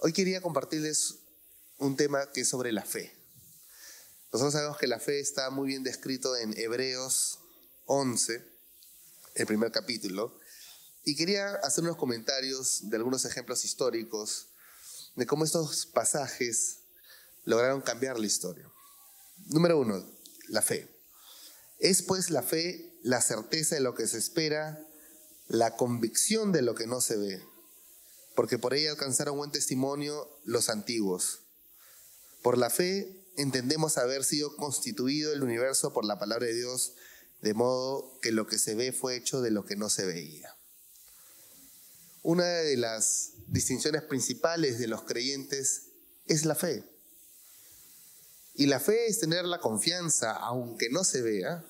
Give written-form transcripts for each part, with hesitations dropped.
Hoy quería compartirles un tema que es sobre la fe. Nosotros sabemos que la fe está muy bien descrito en Hebreos 11, el primer capítulo, y quería hacer unos comentarios de algunos ejemplos históricos de cómo estos pasajes lograron cambiar la historia. Número 1, la fe. Es pues la fe la certeza de lo que se espera, la convicción de lo que no se ve, porque por ella alcanzaron buen testimonio los antiguos. Por la fe entendemos haber sido constituido el universo por la palabra de Dios, de modo que lo que se ve fue hecho de lo que no se veía. Una de las distinciones principales de los creyentes es la fe. Y la fe es tener la confianza, aunque no se vea,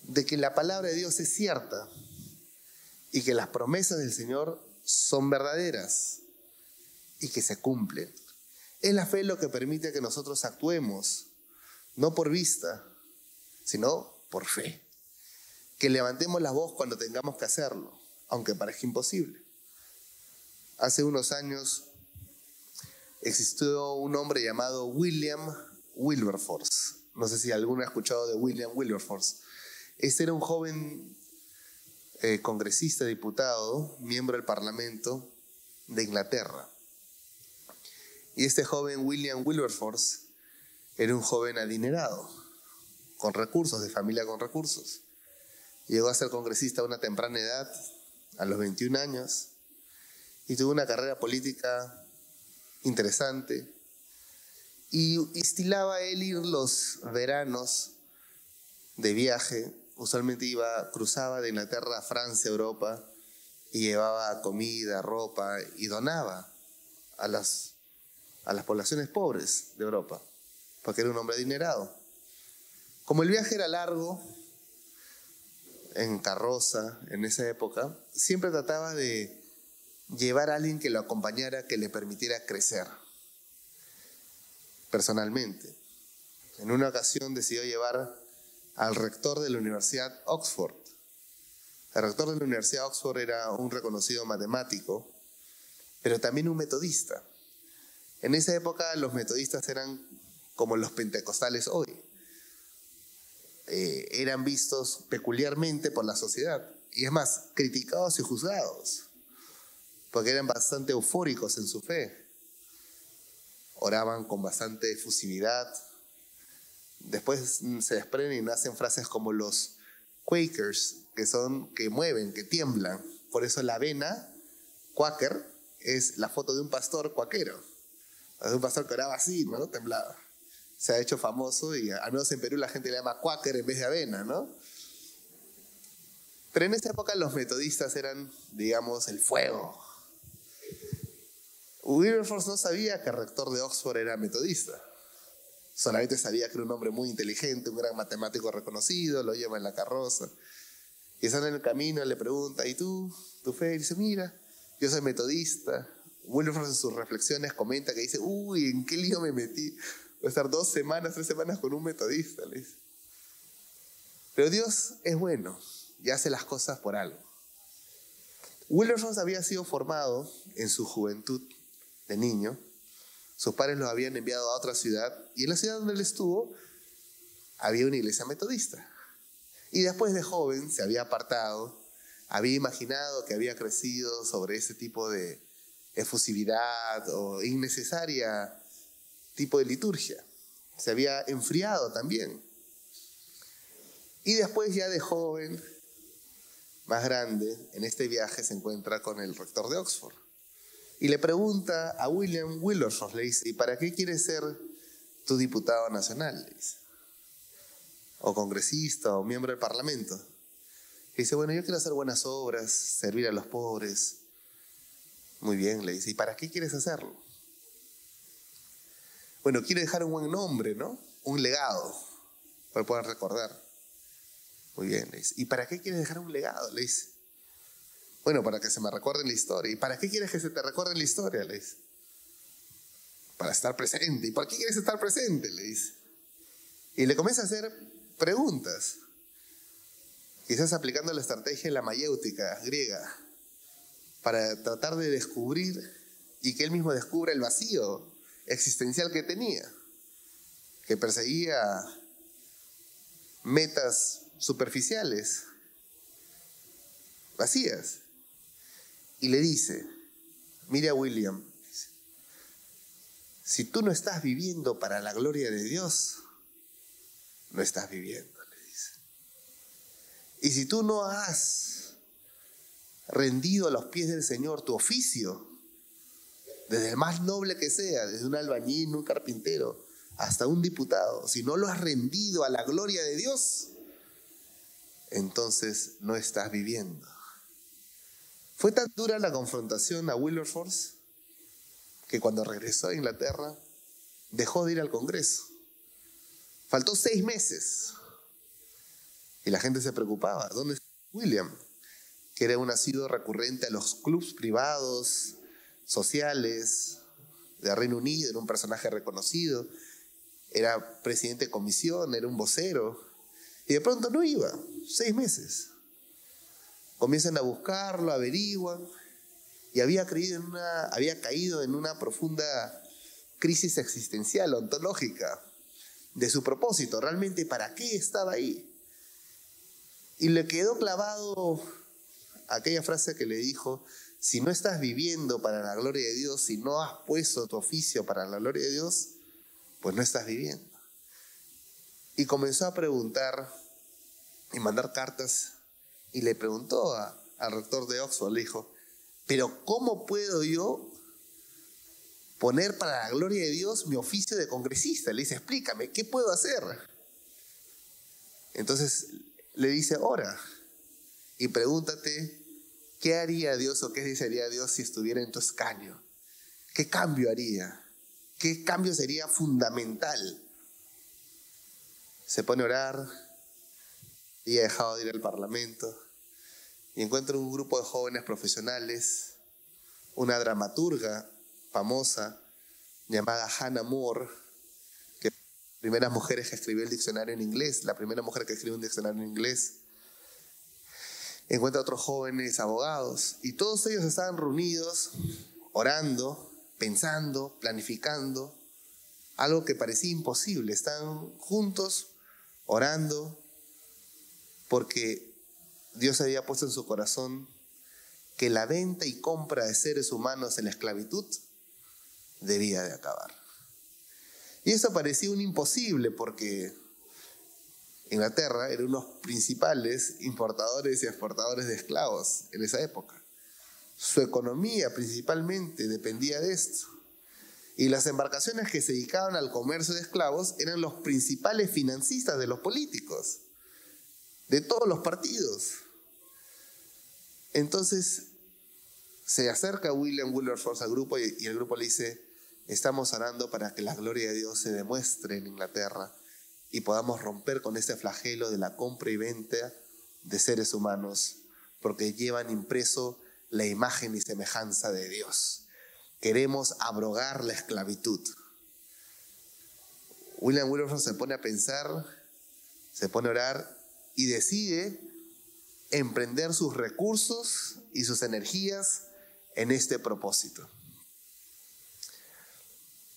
de que la palabra de Dios es cierta y que las promesas del Señor son verdaderas y que se cumplen. Es la fe lo que permite que nosotros actuemos, no por vista, sino por fe. Que levantemos la voz cuando tengamos que hacerlo, aunque parezca imposible. Hace unos años existió un hombre llamado William Wilberforce. No sé si alguno ha escuchado de William Wilberforce. Este era un joven congresista, diputado, miembro del Parlamento de Inglaterra. Y este joven William Wilberforce era un joven adinerado, con recursos, de familia con recursos. Llegó a ser congresista a una temprana edad, a los 21 años, y tuvo una carrera política interesante. Y estilaba él ir los veranos de viaje. Usualmente cruzaba de Inglaterra a Francia, Europa, y llevaba comida, ropa, y donaba a las poblaciones pobres de Europa, porque era un hombre adinerado. Como el viaje era largo, en carroza, en esa época, siempre trataba de llevar a alguien que lo acompañara, que le permitiera crecer personalmente. En una ocasión decidió llevar al rector de la Universidad Oxford. El rector de la Universidad Oxford era un reconocido matemático, pero también un metodista. En esa época los metodistas eran como los pentecostales hoy. Eran vistos peculiarmente por la sociedad. Y es más, criticados y juzgados, porque eran bastante eufóricos en su fe. Oraban con bastante efusividad. Después se desprenden y nacen frases como los Quakers, que mueven, que tiemblan. Por eso la avena, Quaker, es la foto de un pastor cuaquero. De un pastor que oraba así, ¿no? Temblaba. Se ha hecho famoso y al menos en Perú la gente le llama Quaker en vez de avena, ¿no? Pero en esa época los metodistas eran, digamos, el fuego. Wilberforce no sabía que el rector de Oxford era metodista. Solamente sabía que era un hombre muy inteligente, un gran matemático reconocido, lo lleva en la carroza. Y están en el camino, le pregunta, ¿y tú? ¿Tu fe? Y dice, mira, yo soy metodista. Wilberforce en sus reflexiones comenta que dice, uy, ¿en qué lío me metí? Voy a estar 2 semanas, 3 semanas con un metodista, le dice. Pero Dios es bueno y hace las cosas por algo. Wilberforce había sido formado en su juventud de niño. Sus padres lo habían enviado a otra ciudad y en la ciudad donde él estuvo había una iglesia metodista. Y después de joven se había apartado, había imaginado que había crecido sobre ese tipo de efusividad o innecesaria tipo de liturgia. Se había enfriado también. Y después ya de joven, más grande, en este viaje se encuentra con el rector de Oxford. Y le pregunta a William Wilberforce, le dice, ¿y para qué quieres ser tu diputado nacional? Le dice. O congresista o miembro del parlamento. Y dice, bueno, yo quiero hacer buenas obras, servir a los pobres. Muy bien, le dice, ¿y para qué quieres hacerlo? Bueno, quiere dejar un buen nombre, ¿no? Un legado, para poder recordar. Muy bien, le dice, ¿y para qué quieres dejar un legado? Le dice. Bueno, para que se me recuerde en la historia. ¿Y para qué quieres que se te recuerde en la historia? Le dice. Para estar presente. ¿Y por qué quieres estar presente? Le dice. Y le comienza a hacer preguntas. Quizás aplicando la estrategia de la mayéutica griega para tratar de descubrir y que él mismo descubra el vacío existencial que tenía, que perseguía metas superficiales, vacías. Y le dice, mira William, si tú no estás viviendo para la gloria de Dios, no estás viviendo, le dice. Y si tú no has rendido a los pies del Señor tu oficio, desde el más noble que sea, desde un albañil, un carpintero, hasta un diputado, si no lo has rendido a la gloria de Dios, entonces no estás viviendo. Fue tan dura la confrontación a Wilberforce que cuando regresó a Inglaterra dejó de ir al Congreso. Faltó 6 meses y la gente se preocupaba. ¿Dónde está William? Que era un asiduo recurrente a los clubs privados, sociales de Reino Unido, era un personaje reconocido, era presidente de comisión, era un vocero, y de pronto no iba. 6 meses. Comienzan a buscarlo, averiguan, y había caído en una profunda crisis existencial, ontológica, de su propósito, realmente para qué estaba ahí. Y le quedó clavado aquella frase que le dijo, si no estás viviendo para la gloria de Dios, si no has puesto tu oficio para la gloria de Dios, pues no estás viviendo. Y comenzó a preguntar y mandar cartas, y le preguntó al rector de Oxford, le dijo, pero ¿cómo puedo yo poner para la gloria de Dios mi oficio de congresista? Le dice, explícame, ¿qué puedo hacer? Entonces le dice, ora y pregúntate, ¿qué haría Dios o qué desearía Dios si estuviera en tu escaño? ¿Qué cambio haría? ¿Qué cambio sería fundamental? Se pone a orar, y ha dejado de ir al Parlamento, y encuentra un grupo de jóvenes profesionales, una dramaturga famosa llamada Hannah More, que es la primera mujer que escribió el diccionario en inglés, la primera mujer que escribió un diccionario en inglés. Encuentra otros jóvenes abogados, y todos ellos estaban reunidos, orando, pensando, planificando, algo que parecía imposible. Estaban juntos, orando, porque Dios había puesto en su corazón que la venta y compra de seres humanos en la esclavitud debía de acabar. Y eso parecía un imposible porque Inglaterra era uno de los principales importadores y exportadores de esclavos en esa época. Su economía principalmente dependía de esto. Y las embarcaciones que se dedicaban al comercio de esclavos eran los principales financistas de los políticos, de todos los partidos. Entonces se acerca William Wilberforce al grupo y el grupo le dice, estamos orando para que la gloria de Dios se demuestre en Inglaterra y podamos romper con este flagelo de la compra y venta de seres humanos, porque llevan impreso la imagen y semejanza de Dios. Queremos abrogar la esclavitud. William Wilberforce se pone a pensar, se pone a orar y decide emprender sus recursos y sus energías en este propósito.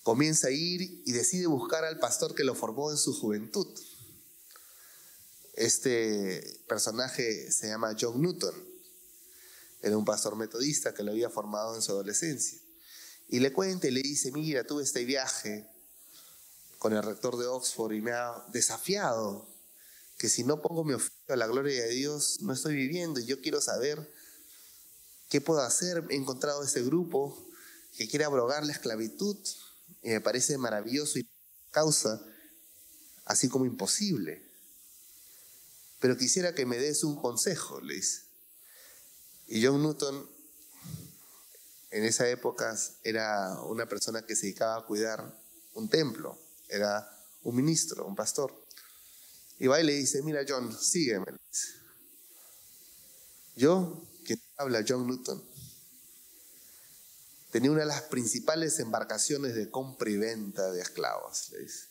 Comienza a ir y decide buscar al pastor que lo formó en su juventud. Este personaje se llama John Newton. Era un pastor metodista que lo había formado en su adolescencia. Y le cuenta y le dice, mira, tuve este viaje con el rector de Oxford y me ha desafiado que si no pongo mi oficio a la gloria de Dios, no estoy viviendo, y yo quiero saber qué puedo hacer. He encontrado este grupo que quiere abrogar la esclavitud y me parece maravilloso y causa así como imposible. Pero quisiera que me des un consejo, le dice. Y John Newton en esa época era una persona que se dedicaba a cuidar un templo, era un ministro, un pastor. Y va y le dice, mira John, sígueme. Yo, quien habla, John Newton, tenía una de las principales embarcaciones de compra y venta de esclavos, le dice.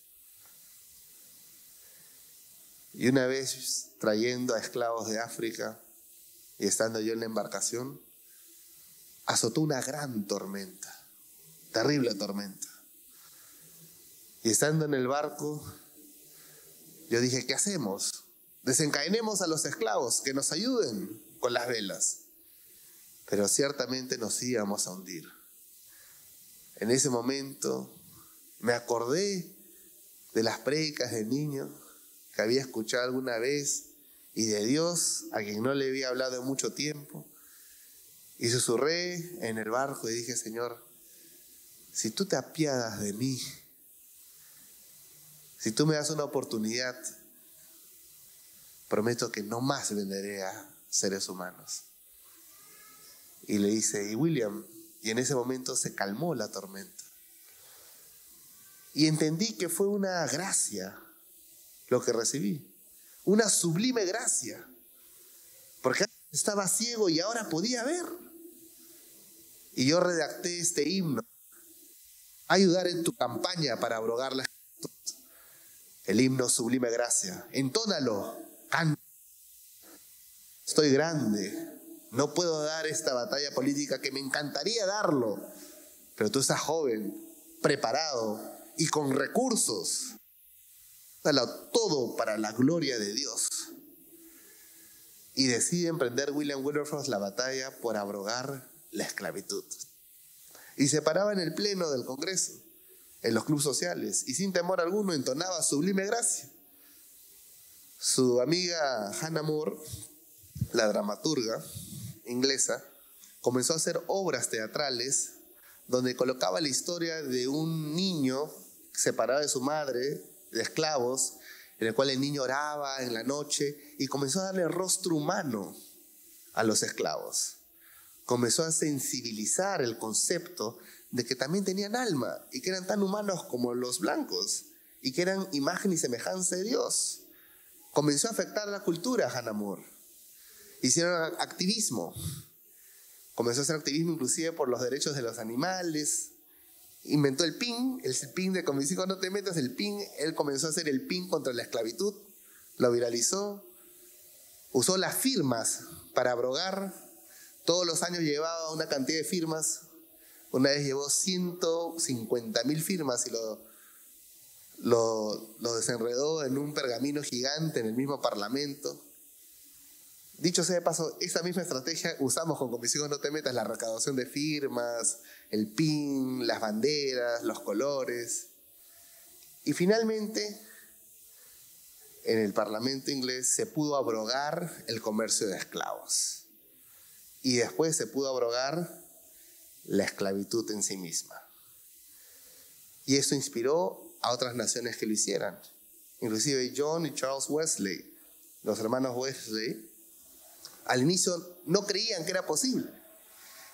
Y una vez trayendo a esclavos de África y estando yo en la embarcación, azotó una gran tormenta, terrible tormenta. Y estando en el barco, yo dije, ¿qué hacemos? Desencadenemos a los esclavos, que nos ayuden con las velas. Pero ciertamente nos íbamos a hundir. En ese momento me acordé de las prédicas de niño que había escuchado alguna vez y de Dios a quien no le había hablado en mucho tiempo. Y susurré en el barco y dije, Señor, si tú te apiadas de mí, si tú me das una oportunidad, prometo que no más venderé a seres humanos. Y le dice, y William, y en ese momento se calmó la tormenta. Y entendí que fue una gracia lo que recibí, una sublime gracia, porque estaba ciego y ahora podía ver. Y yo redacté este himno, ayudar en tu campaña para abrogar la esclavitud. El himno Sublime Gracia, entónalo, canta. Estoy grande, no puedo dar esta batalla política que me encantaría darlo, pero tú estás joven, preparado y con recursos. Dalo todo para la gloria de Dios. Y decide emprender William Wilberforce la batalla por abrogar la esclavitud. Y se paraba en el pleno del Congreso, en los clubes sociales, y sin temor alguno entonaba Sublime Gracia. Su amiga Hannah More, la dramaturga inglesa, comenzó a hacer obras teatrales donde colocaba la historia de un niño separado de su madre, de esclavos, en el cual el niño oraba en la noche y comenzó a darle rostro humano a los esclavos. Comenzó a sensibilizar el concepto de que también tenían alma y que eran tan humanos como los blancos y que eran imagen y semejanza de Dios. Comenzó a afectar la cultura Hannah More. Hicieron activismo. Comenzó a hacer activismo inclusive por los derechos de los animales. Inventó el pin de Con mis hijos no te metas, el pin. Él comenzó a hacer el pin contra la esclavitud. Lo viralizó. Usó las firmas para abrogar. Todos los años llevaba una cantidad de firmas. Una vez llevó 150,000 firmas y lo desenredó en un pergamino gigante en el mismo Parlamento. Dicho sea de paso, esa misma estrategia usamos con mis hijos no te metas, la recaudación de firmas, el pin, las banderas, los colores. Y finalmente, en el Parlamento inglés se pudo abrogar el comercio de esclavos. Y después se pudo abrogar la esclavitud en sí misma. Y eso inspiró a otras naciones que lo hicieran. Inclusive John y Charles Wesley, los hermanos Wesley, al inicio no creían que era posible.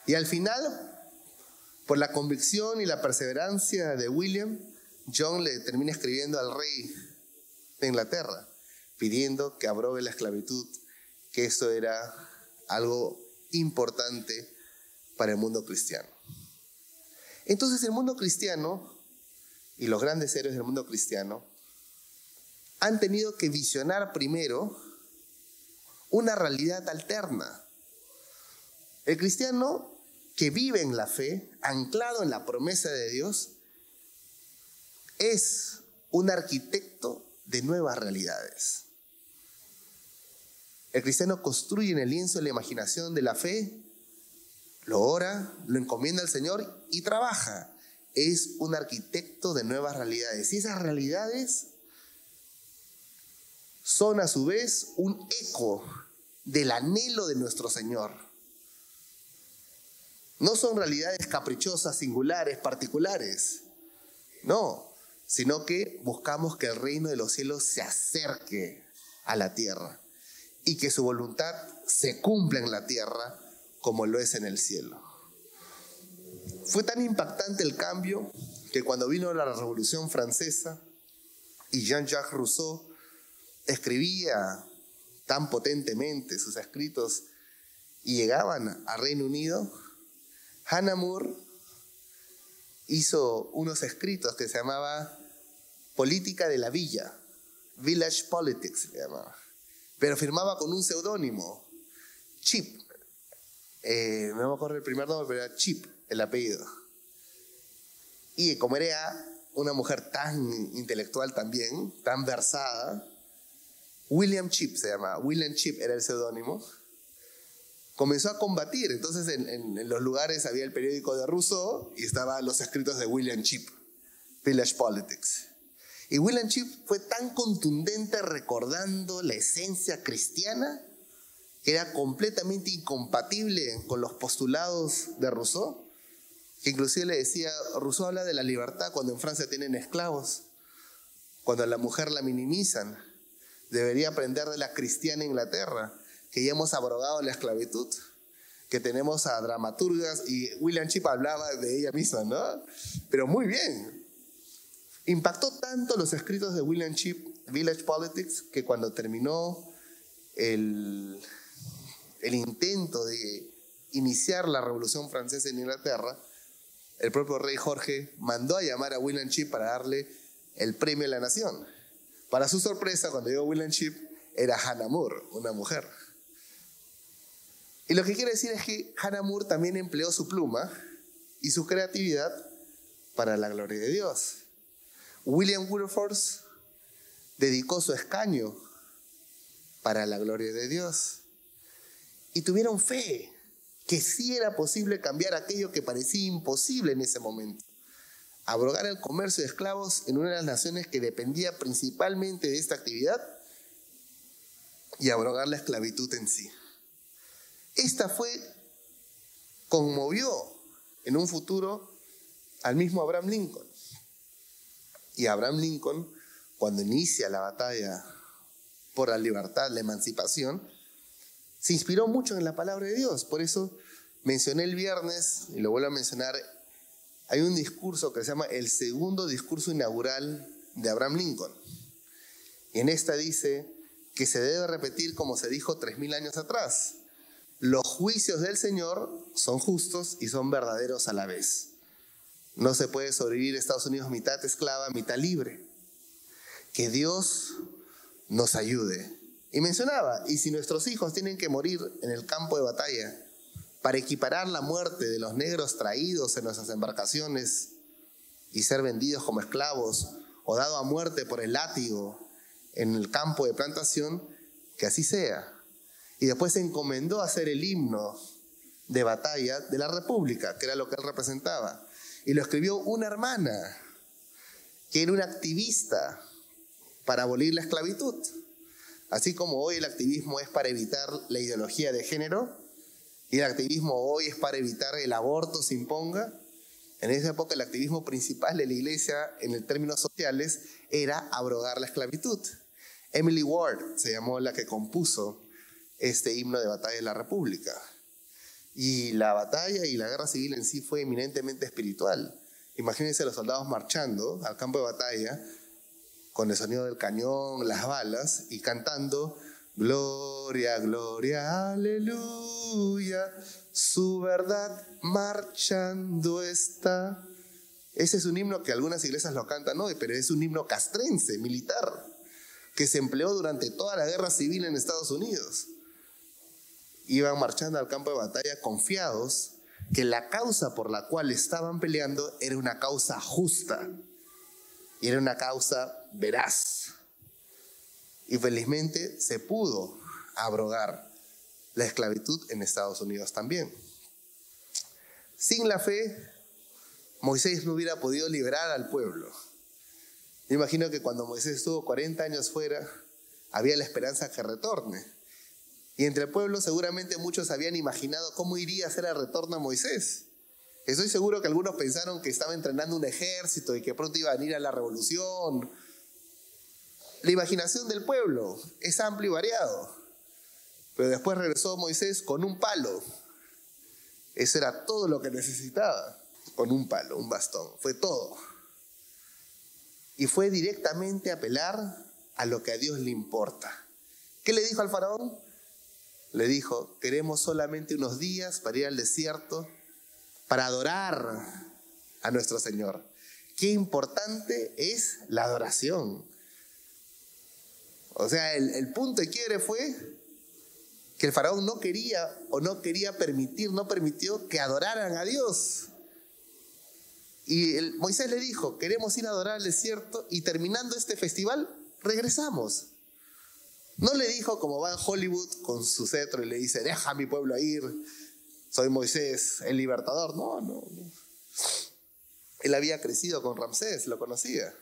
Y al final, por la convicción y la perseverancia de William, John le termina escribiendo al rey de Inglaterra, pidiendo que abrogue la esclavitud, que eso era algo importante para el mundo cristiano. Entonces el mundo cristiano y los grandes héroes del mundo cristiano han tenido que visionar primero una realidad alterna. El cristiano que vive en la fe, anclado en la promesa de Dios, es un arquitecto de nuevas realidades. El cristiano construye en el lienzo de la imaginación de la fe, lo ora, lo encomienda al Señor y trabaja. Es un arquitecto de nuevas realidades. Y esas realidades son a su vez un eco del anhelo de nuestro Señor. No son realidades caprichosas, singulares, particulares. No, sino que buscamos que el reino de los cielos se acerque a la tierra y que su voluntad se cumpla en la tierra como lo es en el cielo. Fue tan impactante el cambio que cuando vino la Revolución Francesa y Jean-Jacques Rousseau escribía tan potentemente sus escritos y llegaban al Reino Unido, Hannah More hizo unos escritos que se llamaba Política de la Villa, Village Politics se llamaba, pero firmaba con un seudónimo, Chip. No me acuerdo el primer nombre, pero era Chip, el apellido. Y como era una mujer tan intelectual también, tan versada, William Chip se llamaba, William Chip era el seudónimo, comenzó a combatir. Entonces en los lugares había el periódico de Rousseau y estaban los escritos de William Chip, Village Politics. Y William Chip fue tan contundente recordando la esencia cristiana que era completamente incompatible con los postulados de Rousseau, que inclusive le decía, Rousseau habla de la libertad cuando en Francia tienen esclavos, cuando a la mujer la minimizan. Debería aprender de la cristiana Inglaterra, que ya hemos abrogado la esclavitud, que tenemos a dramaturgas, y William Chip hablaba de ella misma, ¿no? Pero muy bien. Impactó tanto los escritos de William Chip, Village Politics, que cuando terminó el intento de iniciar la Revolución Francesa en Inglaterra, el propio rey Jorge mandó a llamar a William Chip para darle el premio a la nación. Para su sorpresa, cuando llegó William Chip, era Hannah More, una mujer. Y lo que quiere decir es que Hannah More también empleó su pluma y su creatividad para la gloria de Dios. William Wilberforce dedicó su escaño para la gloria de Dios. Y tuvieron fe que sí era posible cambiar aquello que parecía imposible en ese momento. Abrogar el comercio de esclavos en una de las naciones que dependía principalmente de esta actividad y abrogar la esclavitud en sí. Esta conmovió en un futuro al mismo Abraham Lincoln. Y Abraham Lincoln, cuando inicia la batalla por la libertad, la emancipación, se inspiró mucho en la palabra de Dios. Por eso mencioné el viernes, y lo vuelvo a mencionar, hay un discurso que se llama el segundo discurso inaugural de Abraham Lincoln. Y en esta dice que se debe repetir como se dijo 3000 años atrás. Los juicios del Señor son justos y son verdaderos a la vez. No se puede sobrevivir Estados Unidos mitad esclava, mitad libre. Que Dios nos ayude. Y mencionaba, y si nuestros hijos tienen que morir en el campo de batalla para equiparar la muerte de los negros traídos en nuestras embarcaciones y ser vendidos como esclavos o dado a muerte por el látigo en el campo de plantación, que así sea. Y después se encomendó a hacer el himno de batalla de la República, que era lo que él representaba. Y lo escribió una hermana, que era una activista para abolir la esclavitud. Así como hoy el activismo es para evitar la ideología de género, y el activismo hoy es para evitar el aborto se imponga, en esa época el activismo principal de la iglesia en términos sociales era abrogar la esclavitud. Emily Ward se llamó la que compuso este himno de batalla de la República. Y la batalla y la guerra civil en sí fue eminentemente espiritual. Imagínense a los soldados marchando al campo de batalla con el sonido del cañón, las balas, y cantando gloria, gloria, aleluya, su verdad marchando está. Ese es un himno que algunas iglesias lo cantan hoy, pero es un himno castrense, militar, que se empleó durante toda la guerra civil en Estados Unidos. Iban marchando al campo de batalla confiados que la causa por la cual estaban peleando era una causa justa y era una causa veraz. Y felizmente se pudo abrogar la esclavitud en Estados Unidos también. Sin la fe, Moisés no hubiera podido liberar al pueblo. Me imagino que cuando Moisés estuvo 40 años fuera, había la esperanza que retorne. Y entre el pueblo seguramente muchos habían imaginado cómo iría a ser el retorno a Moisés. Estoy seguro que algunos pensaron que estaba entrenando un ejército y que pronto iba a venir a la revolución. La imaginación del pueblo es amplio y variado. Pero después regresó Moisés con un palo. Eso era todo lo que necesitaba. Con un palo, un bastón. Fue todo. Y fue directamente a apelar a lo que a Dios le importa. ¿Qué le dijo al faraón? Le dijo, queremos solamente unos días para ir al desierto para adorar a nuestro Señor. Qué importante es la adoración. O sea, el punto de quiebre fue que el faraón no permitió que adoraran a Dios. Y Moisés le dijo, queremos ir a adorar al desierto y terminando este festival, regresamos. No le dijo como va en Hollywood con su cetro y le dice, deja a mi pueblo ir, soy Moisés, el libertador. No. Él había crecido con Ramsés, lo conocía.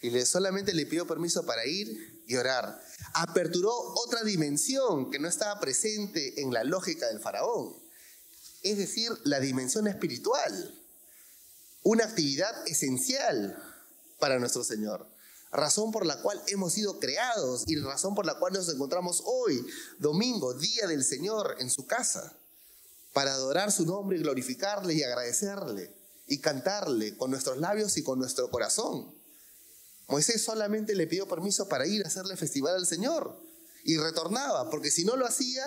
Y solamente le pidió permiso para ir y orar. Aperturó otra dimensión que no estaba presente en la lógica del faraón. Es decir, la dimensión espiritual. Una actividad esencial para nuestro Señor. Razón por la cual hemos sido creados y razón por la cual nos encontramos hoy, domingo, día del Señor, en su casa. Para adorar su nombre y glorificarle y agradecerle y cantarle con nuestros labios y con nuestro corazón. Moisés solamente le pidió permiso para ir a hacerle festival al Señor y retornaba, porque si no lo hacía,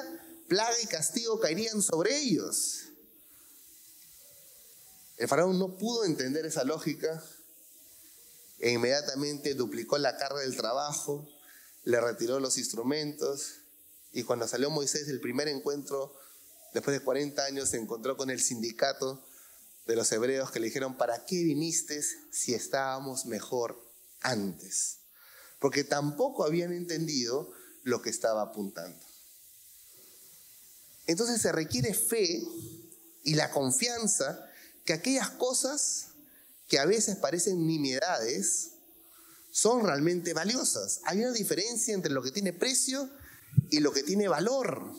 plaga y castigo caerían sobre ellos. El faraón no pudo entender esa lógica e inmediatamente duplicó la carga del trabajo, le retiró los instrumentos y cuando salió Moisés del primer encuentro, después de 40 años, se encontró con el sindicato de los hebreos que le dijeron, ¿para qué viniste si estábamos mejor antes? Porque tampoco habían entendido lo que estaba apuntando. Entonces se requiere fe y la confianza que aquellas cosas que a veces parecen nimiedades son realmente valiosas. Hay una diferencia entre lo que tiene precio y lo que tiene valor.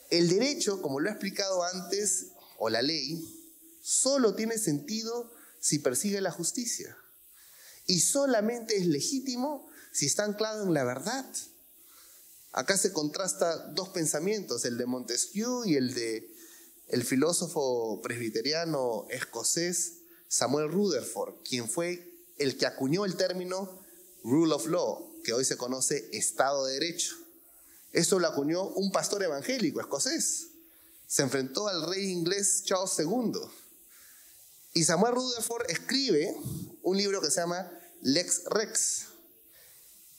El derecho, como lo he explicado antes, o la ley, solo tiene sentido si persigue la justicia. Y solamente es legítimo si está anclado en la verdad. Acá se contrasta dos pensamientos, el de Montesquieu y el de el filósofo presbiteriano escocés Samuel Rutherford, quien fue el que acuñó el término rule of law, que hoy se conoce Estado de Derecho. Esto lo acuñó un pastor evangélico escocés. Se enfrentó al rey inglés Charles II. Y Samuel Rutherford escribe un libro que se llama Lex Rex.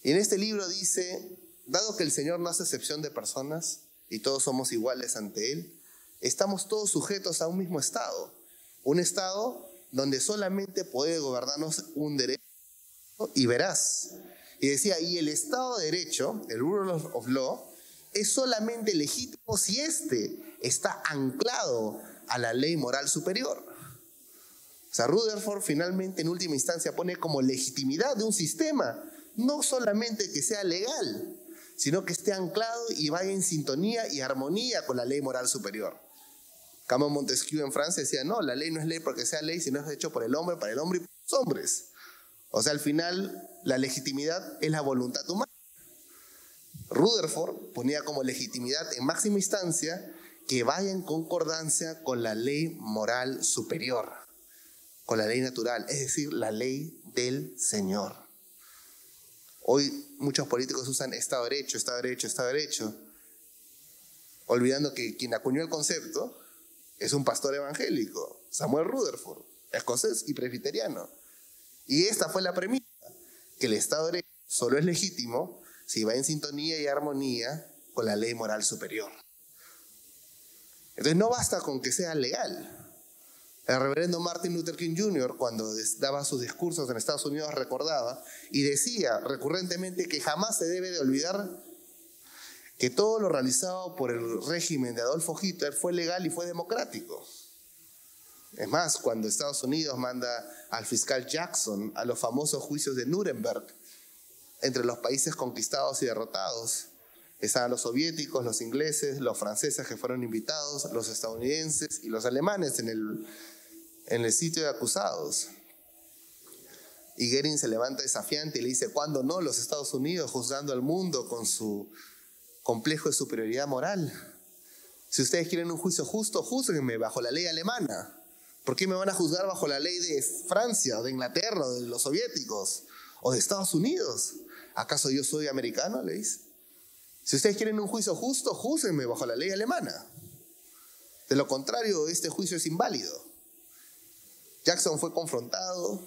Y en este libro dice, dado que el Señor no hace excepción de personas y todos somos iguales ante Él, estamos todos sujetos a un mismo Estado. Un Estado donde solamente puede gobernarnos un derecho y veraz. Y decía, y el Estado de Derecho, el rule of law, es solamente legítimo si éste está anclado a la ley moral superior. O sea, Rutherford finalmente en última instancia pone como legitimidad de un sistema, no solamente que sea legal, sino que esté anclado y vaya en sintonía y armonía con la ley moral superior. Como Montesquieu en Francia decía, no, la ley no es ley porque sea ley, sino es hecho por el hombre, para el hombre y por los hombres. O sea, al final, la legitimidad es la voluntad humana. Rutherford ponía como legitimidad en máxima instancia que vaya en concordancia con la ley moral superior, con la ley natural, es decir, la ley del Señor. Hoy muchos políticos usan Estado de Derecho, Estado de Derecho, Estado de Derecho, olvidando que quien acuñó el concepto es un pastor evangélico, Samuel Rutherford, escocés y presbiteriano. Y esta fue la premisa, que el Estado de Derecho solo es legítimo si va en sintonía y armonía con la ley moral superior. Entonces no basta con que sea legal. El reverendo Martin Luther King Jr., cuando daba sus discursos en Estados Unidos, recordaba y decía recurrentemente que jamás se debe de olvidar que todo lo realizado por el régimen de Adolfo Hitler fue legal y fue democrático. Es más, cuando Estados Unidos manda al fiscal Jackson a los famosos juicios de Nuremberg, entre los países conquistados y derrotados, estaban los soviéticos, los ingleses, los franceses que fueron invitados, los estadounidenses y los alemanes en el sitio de acusados. Y Goering se levanta desafiante y le dice, ¿cuándo no? Los Estados Unidos juzgando al mundo con su complejo de superioridad moral. Si ustedes quieren un juicio justo, júzguenme bajo la ley alemana. ¿Por qué me van a juzgar bajo la ley de Francia, o de Inglaterra, o de los soviéticos, o de Estados Unidos? ¿Acaso yo soy americano? Le dice. Si ustedes quieren un juicio justo, júzguenme bajo la ley alemana. De lo contrario, este juicio es inválido. Jackson fue confrontado,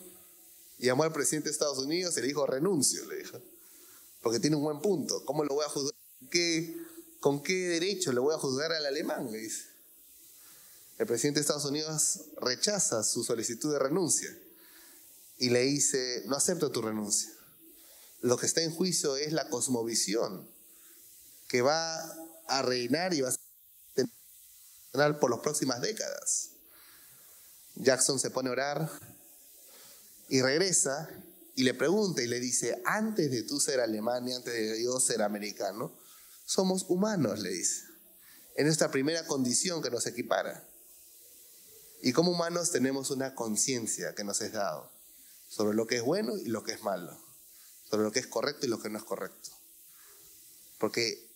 llamó al presidente de Estados Unidos y le dijo, renuncio, le dijo. Porque tiene un buen punto. ¿Cómo lo voy a juzgar? ¿Con qué derecho le voy a juzgar al alemán? Le dice. El presidente de Estados Unidos rechaza su solicitud de renuncia y le dice: no acepto tu renuncia. Lo que está en juicio es la cosmovisión que va a reinar y va a ser por las próximas décadas. Jackson se pone a orar y regresa y le pregunta y le dice: antes de tú ser Alemania, antes de yo ser americano, somos humanos, le dice. Es nuestra primera condición que nos equipara. Y como humanos tenemos una conciencia que nos es dado sobre lo que es bueno y lo que es malo, sobre lo que es correcto y lo que no es correcto. Porque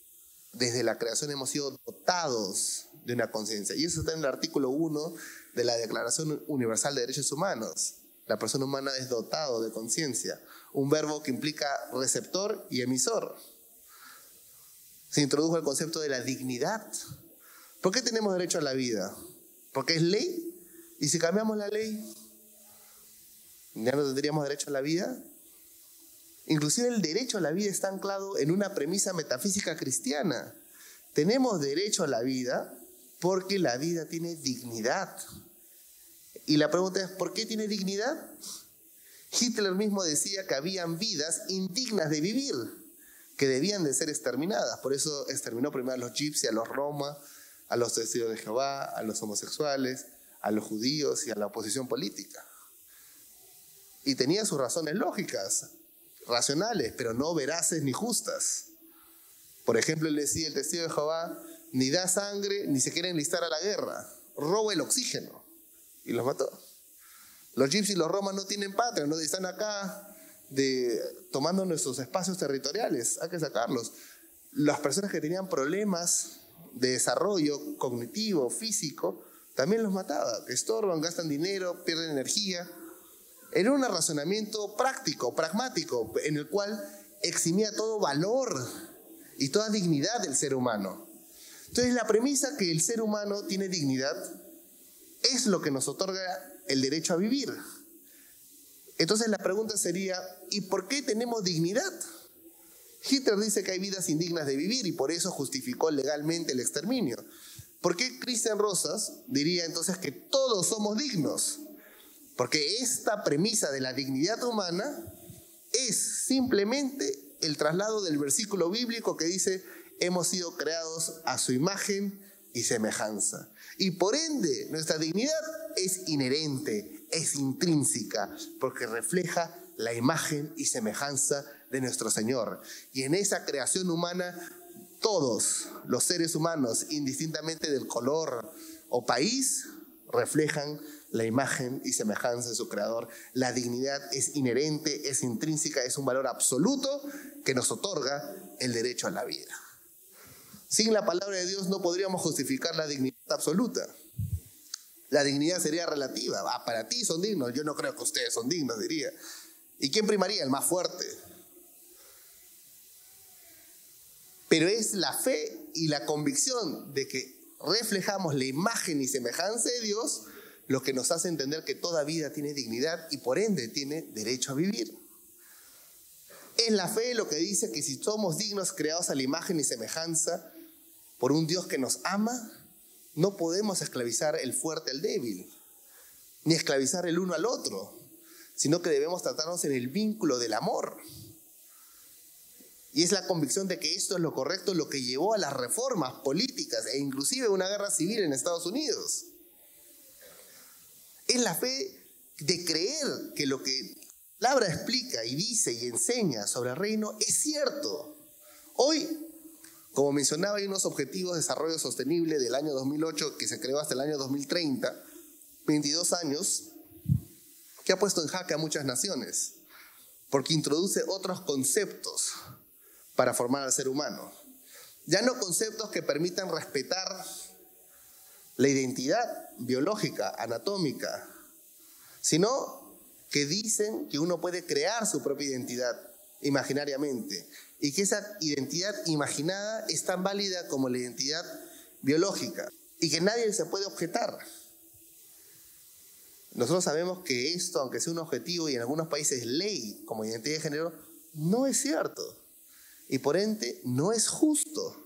desde la creación hemos sido dotados de una conciencia. Y eso está en el artículo 1 de la Declaración Universal de Derechos Humanos. La persona humana es dotado de conciencia, un verbo que implica receptor y emisor. Se introdujo el concepto de la dignidad. ¿Por qué tenemos derecho a la vida? Porque es ley. ¿Y si cambiamos la ley, ya no tendríamos derecho a la vida? Inclusive el derecho a la vida está anclado en una premisa metafísica cristiana. Tenemos derecho a la vida porque la vida tiene dignidad. Y la pregunta es: ¿por qué tiene dignidad? Hitler mismo decía que habían vidas indignas de vivir, que debían de ser exterminadas. Por eso exterminó primero a los gypsies, a los roma, a los testigos de Jehová, a los homosexuales, a los judíos y a la oposición política. Y tenía sus razones lógicas, racionales, pero no veraces ni justas. Por ejemplo, él decía: el testigo de Jehová ni da sangre ni se quiere enlistar a la guerra, roba el oxígeno. Y los mató. Los gypsies y los romas no tienen patria, no están acá tomando nuestros espacios territoriales, hay que sacarlos. Las personas que tenían problemas de desarrollo cognitivo, físico, también los mataba, que estorban, gastan dinero, pierden energía. Era un razonamiento práctico, pragmático, en el cual eximía todo valor y toda dignidad del ser humano. Entonces, la premisa que el ser humano tiene dignidad es lo que nos otorga el derecho a vivir. Entonces la pregunta sería: ¿y por qué tenemos dignidad? Hitler dice que hay vidas indignas de vivir y por eso justificó legalmente el exterminio. ¿Por qué Cristian Rosas diría entonces que todos somos dignos? Porque esta premisa de la dignidad humana es simplemente el traslado del versículo bíblico que dice: hemos sido creados a su imagen y semejanza. Y por ende, nuestra dignidad es inherente, es intrínseca, porque refleja la imagen y semejanza de nuestro Señor. Y en esa creación humana, todos los seres humanos, indistintamente del color o país, reflejan la imagen y semejanza de su Creador. La dignidad es inherente, es intrínseca, es un valor absoluto que nos otorga el derecho a la vida. Sin la palabra de Dios no podríamos justificar la dignidad absoluta. La dignidad sería relativa. Para ti son dignos, yo no creo que ustedes son dignos, diría. ¿Y quién primaría? El más fuerte. Pero es la fe y la convicción de que reflejamos la imagen y semejanza de Dios lo que nos hace entender que toda vida tiene dignidad y por ende tiene derecho a vivir. Es la fe lo que dice que si somos dignos, creados a la imagen y semejanza por un Dios que nos ama, no podemos esclavizar el fuerte al débil, ni esclavizar el uno al otro, sino que debemos tratarnos en el vínculo del amor. Y es la convicción de que esto es lo correcto, lo que llevó a las reformas políticas e inclusive una guerra civil en Estados Unidos. Es la fe de creer que lo que la palabra explica y dice y enseña sobre el reino es cierto. Hoy, como mencionaba, hay unos objetivos de desarrollo sostenible del año 2008 que se creó hasta el año 2030, 22 años, que ha puesto en jaque a muchas naciones, porque introduce otros conceptos para formar al ser humano. Ya no conceptos que permitan respetar la identidad biológica, anatómica, sino que dicen que uno puede crear su propia identidad imaginariamente y que esa identidad imaginada es tan válida como la identidad biológica y que nadie se puede objetar. Nosotros sabemos que esto, aunque sea un objetivo y en algunos países ley como identidad de género, no es cierto y por ende no es justo.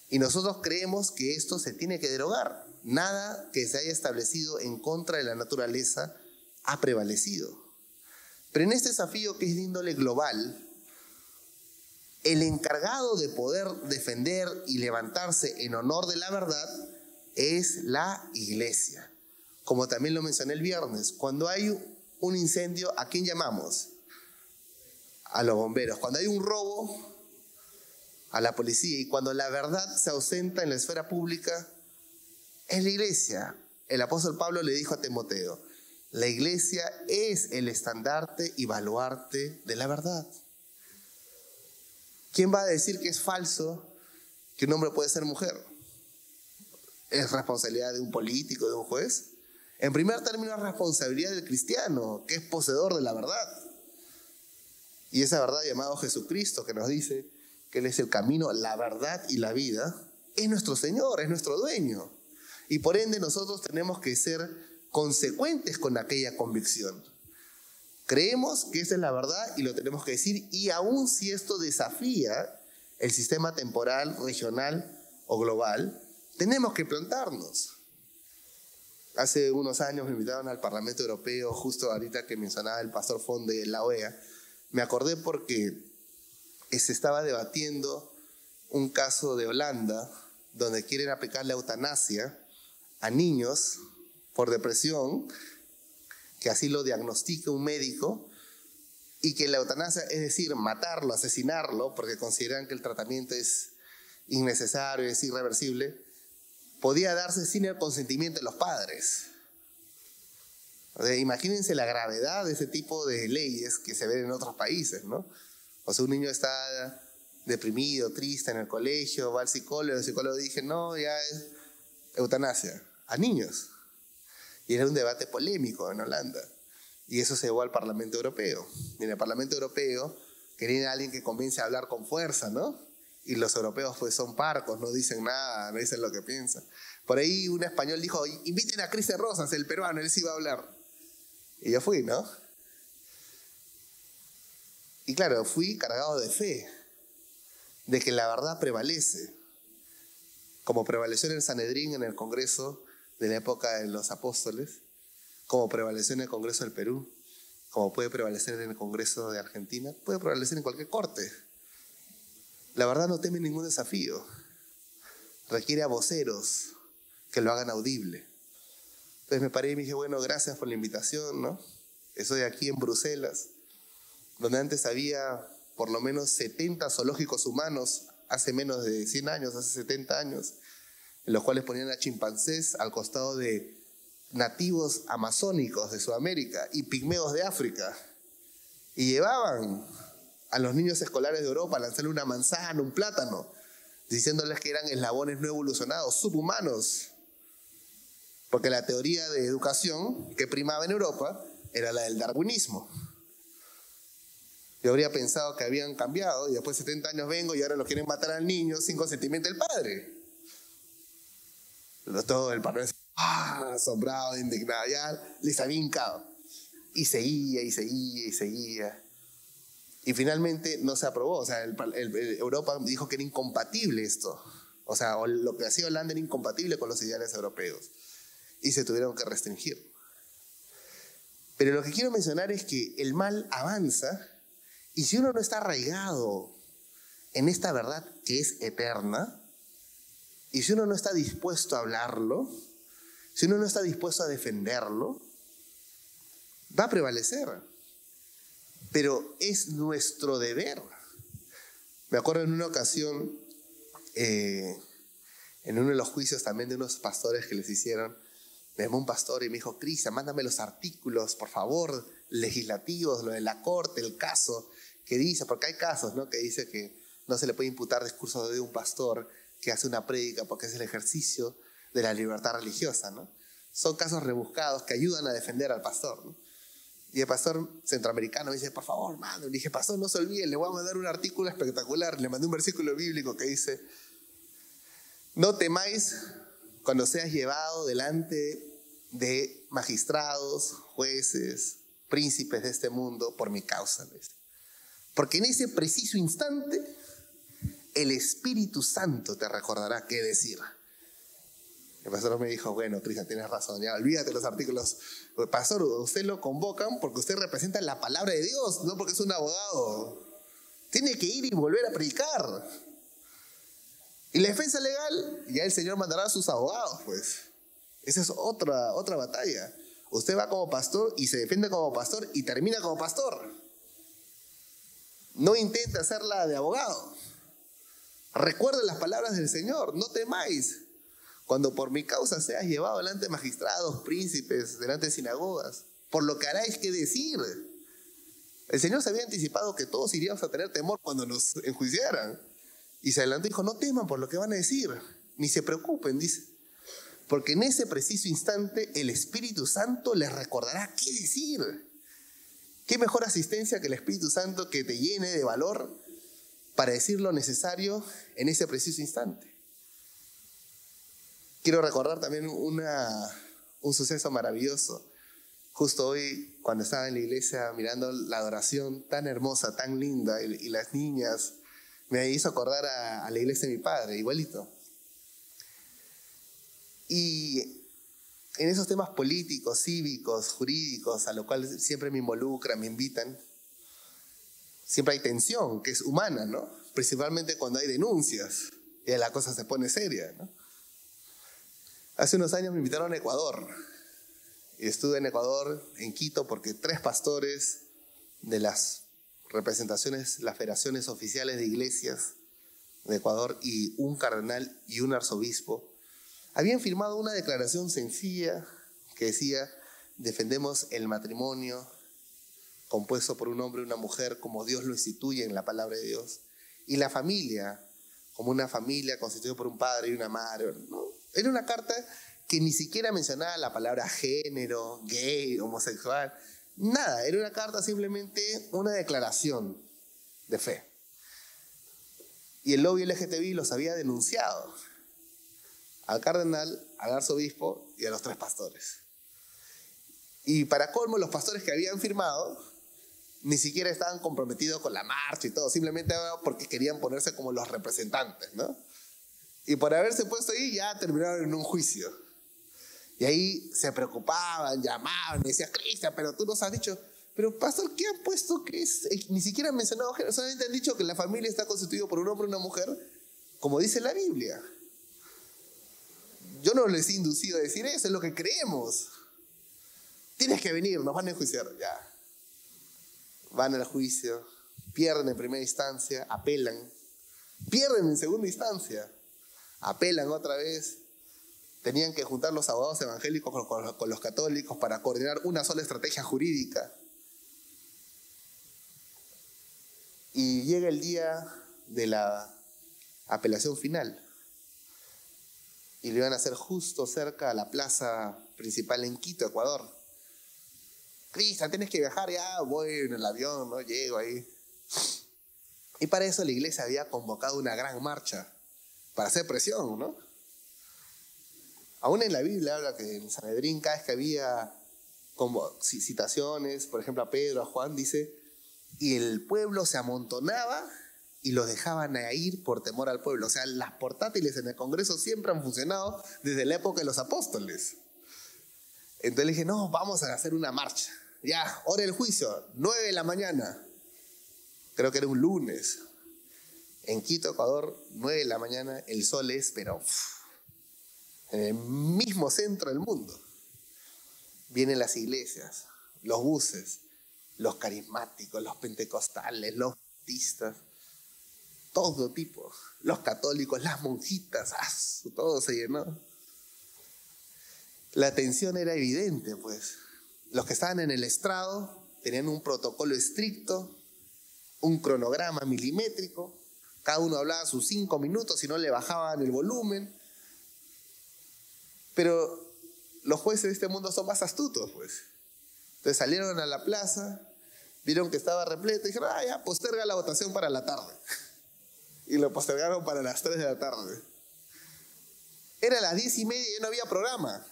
Y nosotros creemos que esto se tiene que derogar. nada que se haya establecido en contra de la naturaleza ha prevalecido. Pero en este desafío, que es de índole global, el encargado de poder defender y levantarse en honor de la verdad es la iglesia. Como también lo mencioné el viernes, cuando hay un incendio, ¿a quién llamamos? A los bomberos. Cuando hay un robo, a la policía. Y cuando la verdad se ausenta en la esfera pública, es la iglesia. El apóstol Pablo le dijo a Timoteo: la iglesia es el estandarte y baluarte de la verdad. ¿Quién va a decir que es falso que un hombre puede ser mujer? ¿Es responsabilidad de un político, de un juez? En primer término, es responsabilidad del cristiano, que es poseedor de la verdad. Y esa verdad, llamado Jesucristo, que nos dice que Él es el camino, la verdad y la vida, es nuestro Señor, es nuestro dueño. Y por ende nosotros tenemos que ser consecuentes con aquella convicción. Creemos que esa es la verdad y lo tenemos que decir, y aun si esto desafía el sistema temporal, regional o global, tenemos que plantarnos. Hace unos años me invitaron al Parlamento Europeo, justo ahorita que mencionaba el pastor Font de la OEA. Me acordé porque se estaba debatiendo un caso de Holanda donde quieren aplicar la eutanasia a niños por depresión, que así lo diagnostica un médico, y que la eutanasia, es decir, matarlo, asesinarlo, porque consideran que el tratamiento es innecesario, es irreversible, podía darse sin el consentimiento de los padres. O sea, imagínense la gravedad de ese tipo de leyes que se ven en otros países, ¿no? O sea, un niño está deprimido, triste en el colegio, va al psicólogo, el psicólogo dice: no, ya es eutanasia a niños. Y era un debate polémico en Holanda. Y eso se llevó al Parlamento Europeo. Y en el Parlamento Europeo querían a alguien que comience a hablar con fuerza, ¿no? Y los europeos pues son parcos, no dicen nada, no dicen lo que piensan. Por ahí un español dijo: inviten a Cristian Rosas, el peruano, él sí va a hablar. Y yo fui, ¿no? Y claro, fui cargado de fe, de que la verdad prevalece, como prevaleció en el Sanedrín, en el Congreso de la época de los apóstoles, como prevaleció en el Congreso del Perú, como puede prevalecer en el Congreso de Argentina, puede prevalecer en cualquier corte. La verdad no teme ningún desafío, requiere a voceros que lo hagan audible. Entonces me paré y me dije: bueno, gracias por la invitación, ¿no? Estoy aquí en Bruselas, donde antes había por lo menos 70 zoológicos humanos, hace menos de 100 años, hace 70 años, en los cuales ponían a chimpancés al costado de nativos amazónicos de Sudamérica y pigmeos de África, y llevaban a los niños escolares de Europa a lanzarle una manzana, un plátano, diciéndoles que eran eslabones no evolucionados, subhumanos, porque la teoría de educación que primaba en Europa era la del darwinismo. Yo habría pensado que habían cambiado, y después de 70 años vengo y ahora los quieren matar al niño sin consentimiento del padre. Todo el padre asombrado, indignado, ya les había hincado. Y seguía, y seguía, y seguía. Y finalmente no se aprobó. O sea, Europa dijo que era incompatible esto. O sea, lo que hacía Holanda era incompatible con los ideales europeos. Y se tuvieron que restringir. Pero lo que quiero mencionar es que el mal avanza, y si uno no está arraigado en esta verdad que es eterna, y si uno no está dispuesto a hablarlo, si uno no está dispuesto a defenderlo, va a prevalecer. Pero es nuestro deber. Me acuerdo en una ocasión, en uno de los juicios también de unos pastores que les hicieron, me llamó un pastor y me dijo: Cristian, mándame los artículos, por favor, legislativos, lo de la corte, el caso que dice, porque hay casos, ¿no?, que dice que no se le puede imputar discurso de un pastor que hace una prédica porque es el ejercicio de la libertad religiosa, ¿no? Son casos rebuscados que ayudan a defender al pastor, ¿no? Y el pastor centroamericano me dice: por favor, mando. Le dije: pastor, no se olvide, le voy a mandar un artículo espectacular. Le mandé un versículo bíblico que dice: no temáis cuando seas llevado delante de magistrados, jueces, príncipes de este mundo por mi causa. Porque en ese preciso instante el Espíritu Santo te recordará qué decir. El pastor me dijo, bueno, Cristian, tienes razón, ya olvídate los artículos. Pastor, usted lo convocan porque usted representa la palabra de Dios, no porque es un abogado. Tiene que ir y volver a predicar. Y la defensa legal, ya el Señor mandará a sus abogados, pues. Esa es otra batalla. Usted va como pastor y se defiende como pastor y termina como pastor. No intente hacerla de abogado. Recuerden las palabras del Señor, no temáis. Cuando por mi causa seas llevado delante de magistrados, príncipes, delante de sinagogas, por lo que haráis que decir. El Señor se había anticipado que todos iríamos a tener temor cuando nos enjuiciaran. Y se adelantó y dijo, no teman por lo que van a decir, ni se preocupen, dice. Porque en ese preciso instante el Espíritu Santo les recordará qué decir. ¿Qué mejor asistencia que el Espíritu Santo que te llene de valor para decir lo necesario en ese preciso instante? Quiero recordar también un suceso maravilloso. Justo hoy, cuando estaba en la iglesia mirando la adoración tan hermosa, tan linda, y las niñas, me hizo acordar a la iglesia de mi padre, igualito. Y en esos temas políticos, cívicos, jurídicos, a lo cual siempre me involucran, me invitan, siempre hay tensión, que es humana, ¿no? Principalmente cuando hay denuncias y la cosa se pone seria, ¿no? Hace unos años me invitaron a Ecuador. Y estuve en Ecuador, en Quito, porque 3 pastores de las representaciones, las federaciones oficiales de iglesias de Ecuador y un cardenal y un arzobispo habían firmado una declaración sencilla que decía: defendemos el matrimonio compuesto por un hombre y una mujer como Dios lo instituye en la palabra de Dios, y la familia como una familia constituida por un padre y una madre, ¿no? Era una carta que ni siquiera mencionaba la palabra género, gay, homosexual, nada. Era una carta, simplemente una declaración de fe. Y el lobby LGTBI los había denunciado al cardenal, al arzobispo y a los 3 pastores. Y para colmo, los pastores que habían firmado ni siquiera estaban comprometidos con la marcha y todo, simplemente porque querían ponerse como los representantes, ¿no? Y por haberse puesto ahí ya terminaron en un juicio. Y ahí se preocupaban, llamaban, me decían: Cristian, pero tú nos has dicho. Pero pastor, ¿qué han puesto que es? Ni siquiera han mencionado género, solamente han dicho que la familia está constituida por un hombre y una mujer, como dice la Biblia. Yo no les he inducido a decir eso, es lo que creemos. Tienes que venir, nos van a enjuiciar. Ya. Van al juicio, pierden en primera instancia, apelan, pierden en segunda instancia, apelan otra vez. Tenían que juntar los abogados evangélicos con los católicos para coordinar una sola estrategia jurídica. Y llega el día de la apelación final. Y lo iban a hacer justo cerca a la plaza principal en Quito, Ecuador. Cristian, tienes que viajar, ya voy en el avión, ¿no? Llego ahí. Y para eso la iglesia había convocado una gran marcha para hacer presión, ¿no? Aún en la Biblia habla que en Sanedrín, cada vez que había como citaciones, por ejemplo a Pedro, a Juan, dice, y el pueblo se amontonaba y los dejaban a ir por temor al pueblo. O sea, las portátiles en el Congreso siempre han funcionado desde la época de los apóstoles. Entonces le dije, no, vamos a hacer una marcha. Ya, hora del juicio, 9 de la mañana. Creo que era un lunes. En Quito, Ecuador, 9 de la mañana, el sol es, pero en el mismo centro del mundo. Vienen las iglesias, los buses, los carismáticos, los pentecostales, los bautistas, todo tipo, los católicos, las monjitas, todo se llenó. La tensión era evidente, pues. Los que estaban en el estrado tenían un protocolo estricto, un cronograma milimétrico, cada uno hablaba sus 5 minutos, si no le bajaban el volumen. Pero los jueces de este mundo son más astutos, pues. Entonces salieron a la plaza, vieron que estaba repleto y dijeron, ya, posterga la votación para la tarde. Y lo postergaron para las 3 de la tarde. Era las 10:30 y ya no había programa.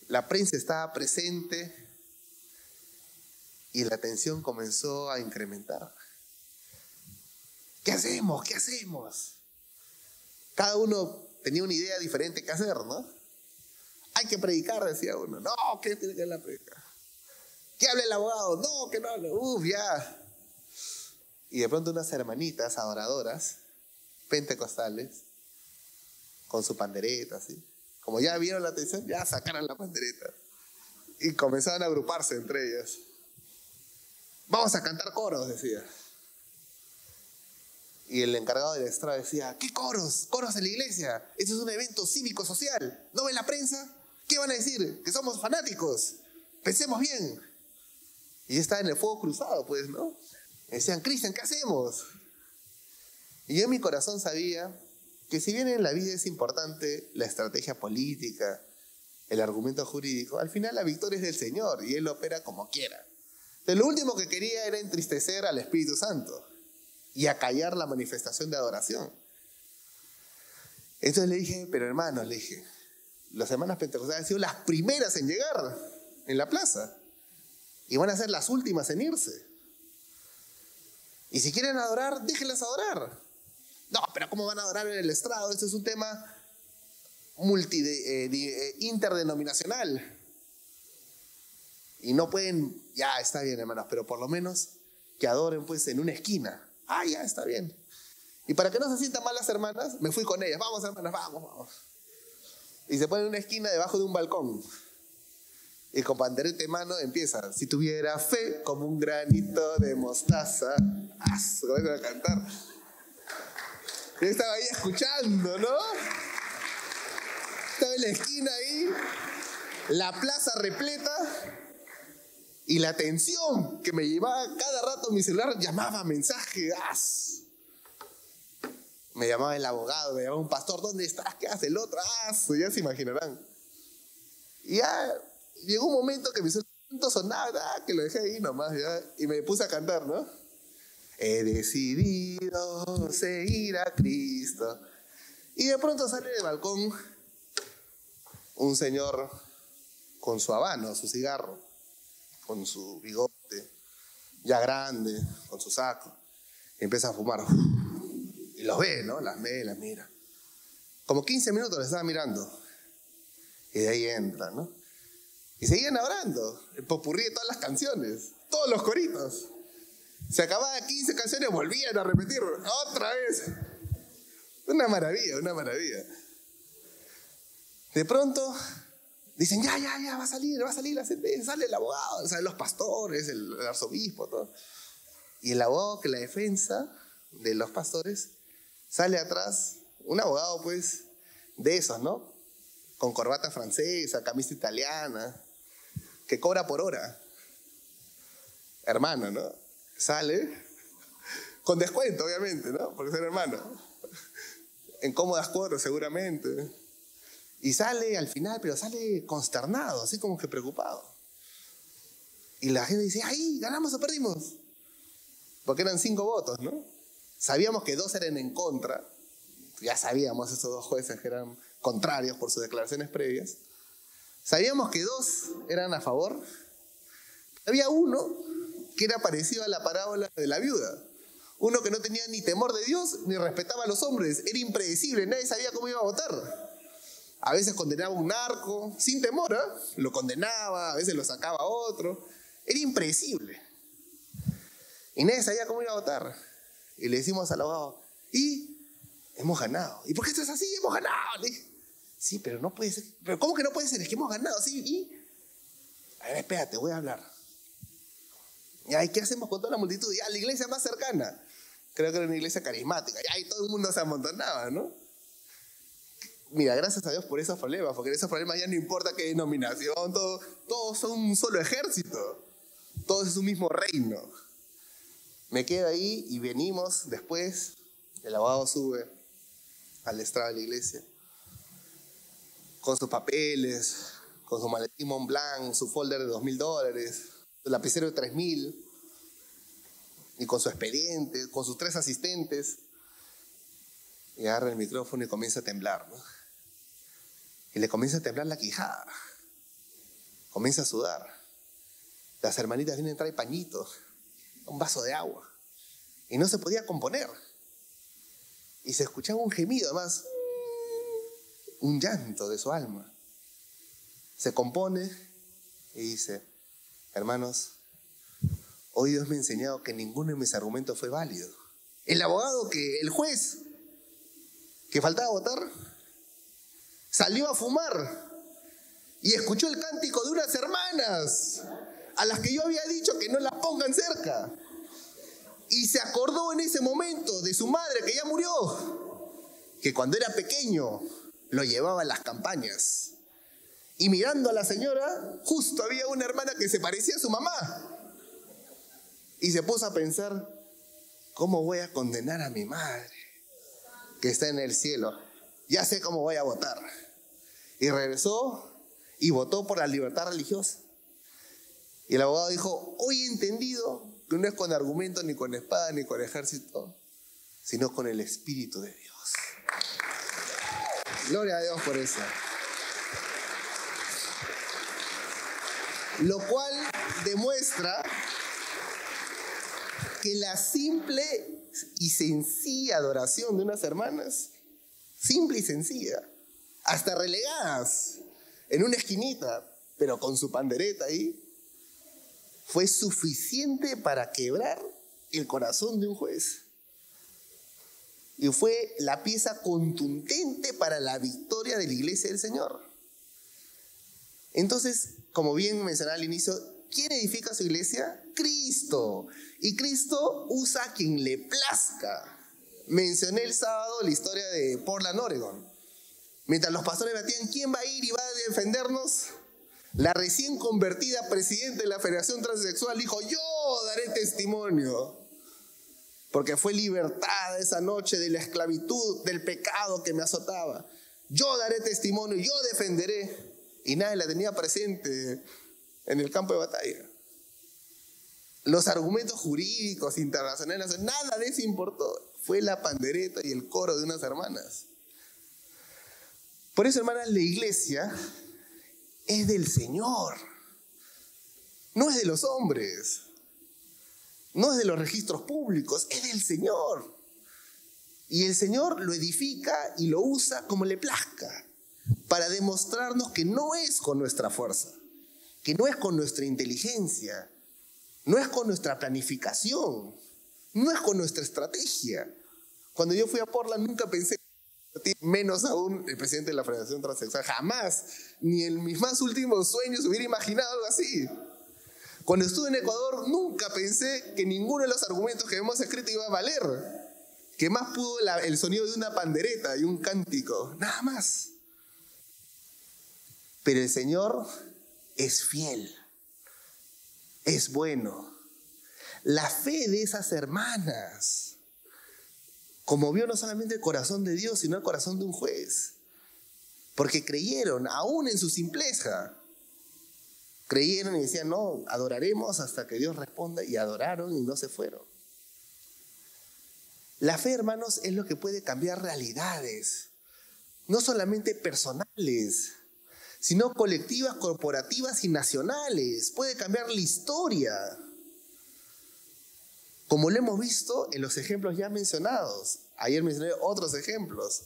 La prensa estaba presente y la tensión comenzó a incrementar. ¿Qué hacemos? ¿Qué hacemos? Cada uno tenía una idea diferente que hacer, ¿no? Hay que predicar, decía uno. No, ¿qué tiene que ver la predicar? Que hable el abogado. No, que no hable. Ya. Y de pronto unas hermanitas adoradoras, pentecostales, con su pandereta, así. Como ya vieron la atención, ya sacaron la pandereta. Y comenzaban a agruparse entre ellas. Vamos a cantar coros, decía. Y el encargado del estrado decía, ¿qué coros? Coros en la iglesia. Eso es un evento cívico-social. ¿No ven la prensa? ¿Qué van a decir? Que somos fanáticos. Pensemos bien. Y yo estaba en el fuego cruzado, pues, ¿no? Me decían, Cristian, ¿qué hacemos? Y yo en mi corazón sabía que si bien en la vida es importante la estrategia política, el argumento jurídico, al final la victoria es del Señor y Él opera como quiera. Entonces, lo último que quería era entristecer al Espíritu Santo y acallar la manifestación de adoración. Entonces le dije, pero hermanos, le dije, las hermanas pentecostales han sido las primeras en llegar en la plaza y van a ser las últimas en irse. Y si quieren adorar, déjenlas adorar. No, pero ¿cómo van a adorar en el estrado? Este es un tema interdenominacional. Y no pueden, ya está bien, hermanos, pero por lo menos que adoren pues en una esquina. Ya está bien. Y para que no se sientan mal las hermanas, me fui con ellas. Vamos, hermanas, vamos. Y se ponen en una esquina debajo de un balcón. Y con pandereta en mano empieza. Si tuviera fe como un granito de mostaza. Comienzan a cantar. Yo estaba ahí escuchando, ¿no? Estaba en la esquina ahí, la plaza repleta, y la atención que me llevaba cada rato mi celular, llamaba, mensaje, me llamaba el abogado, me llamaba un pastor, ¿dónde estás? ¿Qué hace el otro? Ya se imaginarán. Y ya llegó un momento que mi celular sonaba, que lo dejé ahí nomás, ya, y me puse a cantar, ¿no? He decidido seguir a Cristo. Y de pronto sale del balcón un señor con su habano, su cigarro, con su bigote, ya grande, con su saco. Y empieza a fumar. Y los ve, ¿no? Las ve, las mira. Como 15 minutos les estaba mirando. Y de ahí entra, ¿no? Y seguían orando. El popurrí de todas las canciones. Todos los coritos. Se acababan 15 canciones, volvían a repetir. Otra vez. Una maravilla, una maravilla. De pronto dicen, ya, va a salir la sentencia, sale el abogado, salen los pastores, el arzobispo, todo. Y el abogado que la defensa de los pastores sale atrás, un abogado pues de esos, ¿no? Con corbata francesa, camisa italiana, que cobra por hora. Hermano, ¿no? Sale, con descuento obviamente, ¿no? Porque es hermano. En cómodas cuotas seguramente. Y sale al final, pero sale consternado, así como que preocupado. Y la gente dice, ¡ay, ganamos o perdimos! Porque eran 5 votos, ¿no? Sabíamos que 2 eran en contra. Ya sabíamos esos 2 jueces que eran contrarios por sus declaraciones previas. Sabíamos que 2 eran a favor. Había uno que era parecido a la parábola de la viuda. Uno que no tenía ni temor de Dios ni respetaba a los hombres. Era impredecible, nadie sabía cómo iba a votar. A veces condenaba a un narco, sin temor, lo condenaba, a veces lo sacaba a otro. Era impredecible. Y nadie sabía cómo iba a votar. Y le decimos al abogado, y hemos ganado. ¿Y por qué esto es así? Hemos ganado. Le dije, sí, pero no puede ser. ¿Pero cómo que no puede ser? Es que hemos ganado, sí. Y, a ver, espérate, voy a hablar. ¿Y qué hacemos con toda la multitud? Ya, la iglesia más cercana. Creo que era una iglesia carismática. Y ahí todo el mundo se amontonaba, ¿no? Mira, gracias a Dios por esos problemas, porque en esos problemas ya no importa qué denominación, todos son un solo ejército, todos es un mismo reino. Me quedo ahí y venimos después, el abogado sube al estrado de la iglesia, con sus papeles, con su maletín Montblanc, su folder de $2,000, su lapicero de $3,000, y con su expediente, con sus 3 asistentes, y agarra el micrófono y comienza a temblar, ¿no? Y le comienza a temblar la quijada. Comienza a sudar. Las hermanitas vienen a traer pañitos, un vaso de agua. Y no se podía componer. Y se escuchaba un gemido, además. un llanto de su alma. Se compone y dice: hermanos, hoy Dios me ha enseñado que ninguno de mis argumentos fue válido. El juez que faltaba votar, salió a fumar y escuchó el cántico de unas hermanas a las que yo había dicho que no las pongan cerca. Y se acordó en ese momento de su madre que ya murió, que cuando era pequeño lo llevaba a las campañas. Y mirando a la señora, justo había una hermana que se parecía a su mamá. Y se puso a pensar: ¿cómo voy a condenar a mi madre que está en el cielo? Ya sé cómo voy a votar. Y regresó y votó por la libertad religiosa. Y el abogado dijo: hoy he entendido que no es con argumentos, ni con espada, ni con ejército, sino con el Espíritu de Dios. Gloria a Dios por eso. Lo cual demuestra que la simple y sencilla adoración de unas hermanas, simple y sencilla, hasta relegadas en una esquinita, pero con su pandereta ahí, fue suficiente para quebrar el corazón de un juez. Y fue la pieza contundente para la victoria de la iglesia del Señor. Entonces, como bien mencionaba al inicio, ¿quién edifica su iglesia? Cristo. Y Cristo usa a quien le plazca. Mencioné el sábado la historia de Portland, Oregon. Mientras los pastores debatían quién va a ir y va a defendernos, la recién convertida presidenta de la Federación Transexual dijo: yo daré testimonio. Porque fue libertada esa noche de la esclavitud, del pecado que me azotaba. Yo daré testimonio, yo defenderé. Y nadie la tenía presente en el campo de batalla. Los argumentos jurídicos internacionales, nada de eso importó. Fue la pandereta y el coro de unas hermanas. Por eso, hermanas, la iglesia es del Señor. No es de los hombres. No es de los registros públicos. Es del Señor. Y el Señor lo edifica y lo usa como le plazca, para demostrarnos que no es con nuestra fuerza, que no es con nuestra inteligencia, no es con nuestra planificación, no es con nuestra estrategia. Cuando yo fui a Portland nunca pensé, menos aún el presidente de la Federación Transexual, jamás, ni en mis más últimos sueños hubiera imaginado algo así. Cuando estuve en Ecuador nunca pensé que ninguno de los argumentos que hemos escrito iba a valer, que más pudo el sonido de una pandereta y un cántico, nada más. Pero el Señor es fiel, es bueno. La fe de esas hermanas conmovió no solamente el corazón de Dios, sino el corazón de un juez. Porque creyeron, aún en su simpleza. Creyeron y decían: no, adoraremos hasta que Dios responda. Y adoraron y no se fueron. La fe, hermanos, es lo que puede cambiar realidades. No solamente personales, sino colectivas, corporativas y nacionales. Puede cambiar la historia, como lo hemos visto en los ejemplos ya mencionados. Ayer mencioné otros ejemplos.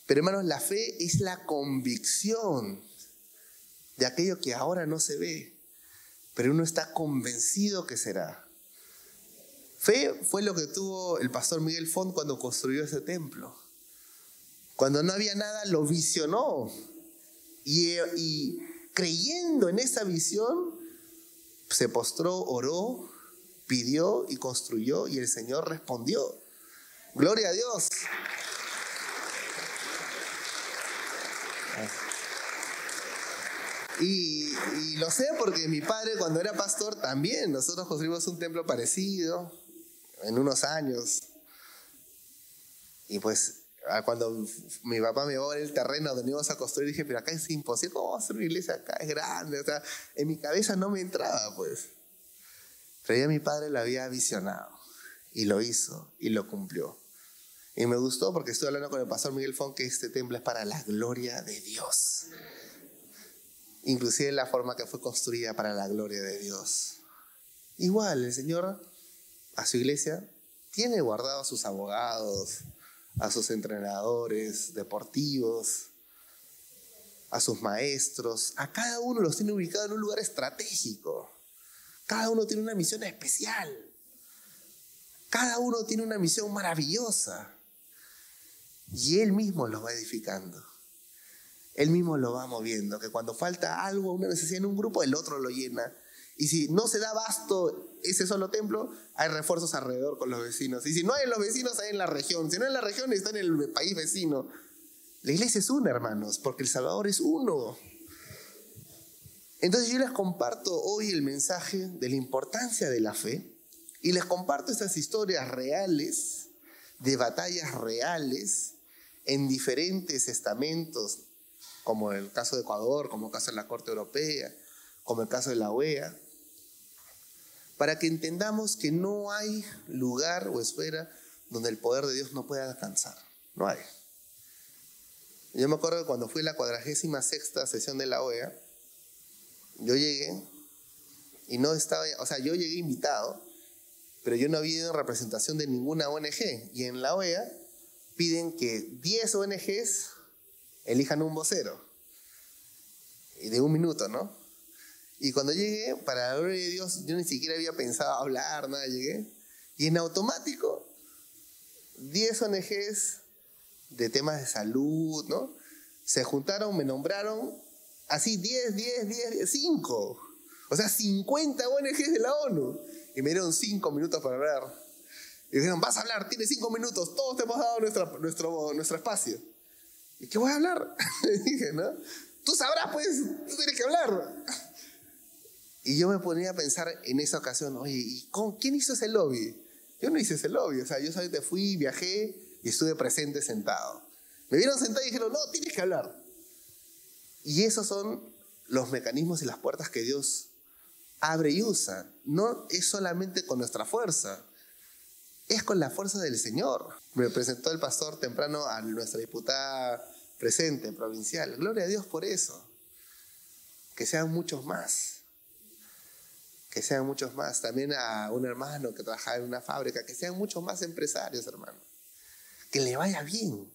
Pero, hermanos, la fe es la convicción de aquello que ahora no se ve, pero uno está convencido que será. Fe fue lo que tuvo el pastor Miguel Font cuando construyó ese templo. Cuando no había nada, lo visionó. Y creyendo en esa visión, se postró, oró, pidió y construyó, y el Señor respondió. Gloria a Dios. Y lo sé porque mi padre, cuando era pastor, también nosotros construimos un templo parecido en unos años. Y pues cuando mi papá me llevó el terreno donde íbamos a construir, dije: pero acá es imposible, ¿cómo vamos a hacer una iglesia acá? Es grande. O sea, en mi cabeza no me entraba, pues. Pero ya mi padre lo había visionado y lo hizo y lo cumplió. Y me gustó porque estoy hablando con el pastor Miguel Font que este templo es para la gloria de Dios. Inclusive la forma que fue construida para la gloria de Dios. Igual, el Señor a su iglesia tiene guardados a sus abogados, a sus entrenadores deportivos, a sus maestros. A cada uno los tiene ubicado en un lugar estratégico. Cada uno tiene una misión especial. Cada uno tiene una misión maravillosa. Y Él mismo los va edificando. Él mismo lo va moviendo. Que cuando falta algo, una necesidad en un grupo, el otro lo llena. Y si no se da abasto ese solo templo, hay refuerzos alrededor con los vecinos. Y si no hay en los vecinos, hay en la región. Si no hay en la región, está en el país vecino. La iglesia es una, hermanos, porque el Salvador es uno. Entonces yo les comparto hoy el mensaje de la importancia de la fe. Y les comparto estas historias reales, de batallas reales, en diferentes estamentos, como el caso de Ecuador, como el caso de la Corte Europea, como el caso de la OEA, para que entendamos que no hay lugar o esfera donde el poder de Dios no pueda alcanzar. No hay. Yo me acuerdo que cuando fui a la 46ª sesión de la OEA, yo llegué y no estaba, o sea, yo llegué invitado, pero yo no había ido en representación de ninguna ONG. Y en la OEA piden que 10 ONGs elijan un vocero. Y de 1 minuto, ¿no? Y cuando llegué, para la gloria de Dios, yo ni siquiera había pensado hablar, nada, llegué. Y en automático, 10 ONGs de temas de salud, ¿no? Se juntaron, me nombraron, así 10, 5. O sea, 50 ONGs de la ONU. Y me dieron 5 minutos para hablar. Y dijeron, vas a hablar, tienes 5 minutos, todos te hemos dado nuestro espacio. ¿Y qué voy a hablar? Le dije, ¿no? Tú sabrás, pues, tú tienes que hablar. Y yo me ponía a pensar en esa ocasión, oye, ¿y quién hizo ese lobby? Yo no hice ese lobby, o sea, yo solamente fui, viajé y estuve presente sentado. Me vieron sentado y dijeron, no, tienes que hablar. Y esos son los mecanismos y las puertas que Dios abre y usa. No es solamente con nuestra fuerza, es con la fuerza del Señor. Me presentó el pastor temprano a nuestra diputada presente, provincial. Gloria a Dios por eso. Que sean muchos más. Que sean muchos más. También a un hermano que trabajaba en una fábrica. Que sean muchos más empresarios, hermano. Que le vaya bien.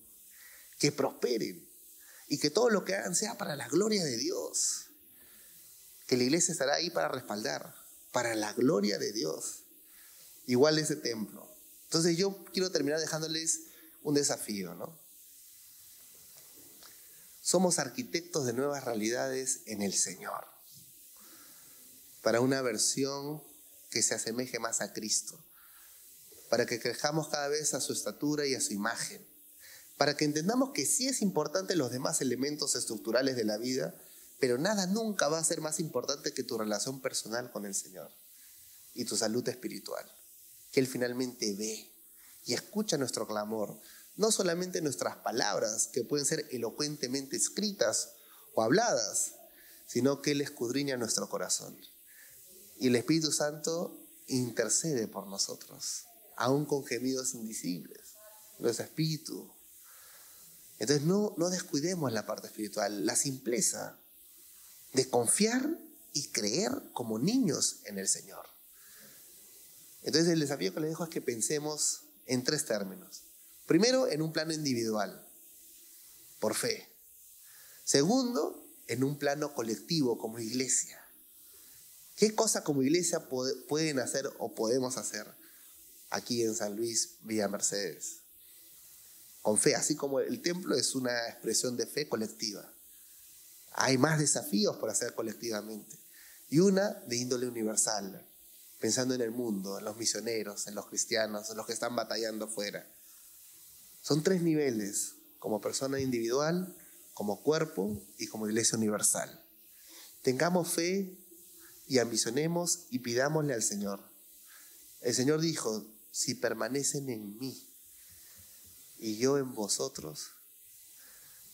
Que prosperen. Y que todo lo que hagan sea para la gloria de Dios. Que la iglesia estará ahí para respaldar. Para la gloria de Dios. Igual ese templo. Entonces yo quiero terminar dejándoles un desafío, ¿no? Somos arquitectos de nuevas realidades en el Señor. Para una versión que se asemeje más a Cristo. Para que crezcamos cada vez a su estatura y a su imagen. Para que entendamos que sí es importante los demás elementos estructurales de la vida, pero nada nunca va a ser más importante que tu relación personal con el Señor y tu salud espiritual. Que Él finalmente ve y escucha nuestro clamor. No solamente nuestras palabras, que pueden ser elocuentemente escritas o habladas, sino que Él escudriña nuestro corazón. Y el Espíritu Santo intercede por nosotros, aún con gemidos indecibles. Nuestro espíritu. Entonces no descuidemos la parte espiritual, la simpleza de confiar y creer como niños en el Señor. Entonces el desafío que les dejo es que pensemos en 3 términos. Primero, en un plano individual, por fe. Segundo, en un plano colectivo, como iglesia. ¿Qué cosa como iglesia pueden hacer o podemos hacer aquí en San Luis, Villa Mercedes? Con fe, así como el templo es una expresión de fe colectiva. Hay más desafíos por hacer colectivamente. Y una de índole universal, pensando en el mundo, en los misioneros, en los cristianos, en los que están batallando afuera. Son 3 niveles, como persona individual, como cuerpo y como iglesia universal. Tengamos fe y ambicionemos y pidámosle al Señor. El Señor dijo, si permanecen en mí y yo en vosotros,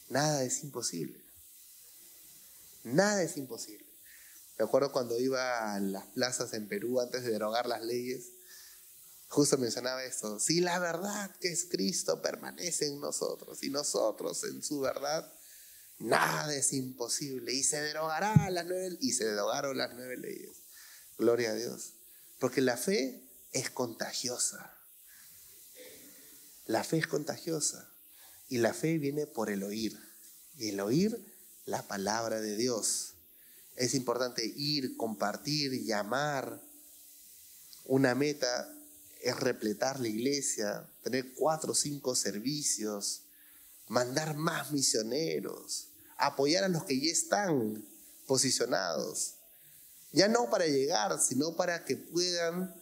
nada es imposible. Nada es imposible. Me acuerdo cuando iba a las plazas en Perú antes de derogar las leyes, justo mencionaba esto. Si la verdad que es Cristo permanece en nosotros y nosotros en su verdad, nada es imposible. Y se derogaron las 9 leyes. Gloria a Dios. Porque la fe es contagiosa. La fe es contagiosa y la fe viene por el oír. Y el oír la palabra de Dios. Es importante ir, compartir, llamar. Una meta es repletar la iglesia, tener 4 o 5 servicios, mandar más misioneros, apoyar a los que ya están posicionados. Ya no para llegar, sino para que puedan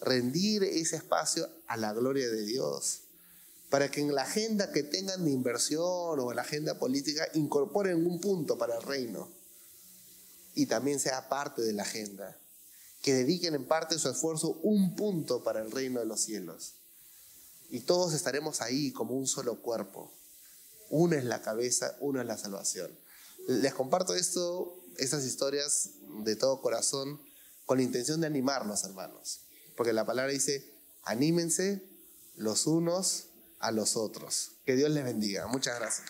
rendir ese espacio a la gloria de Dios. Para que en la agenda que tengan de inversión o en la agenda política incorporen un punto para el reino. Y también sea parte de la agenda. Que dediquen en parte de su esfuerzo un punto para el reino de los cielos. Y todos estaremos ahí como un solo cuerpo. Uno es la cabeza, uno es la salvación. Les comparto estas historias de todo corazón con la intención de animarlos, hermanos. Porque la palabra dice, anímense los unos a los otros. Que Dios les bendiga. Muchas gracias.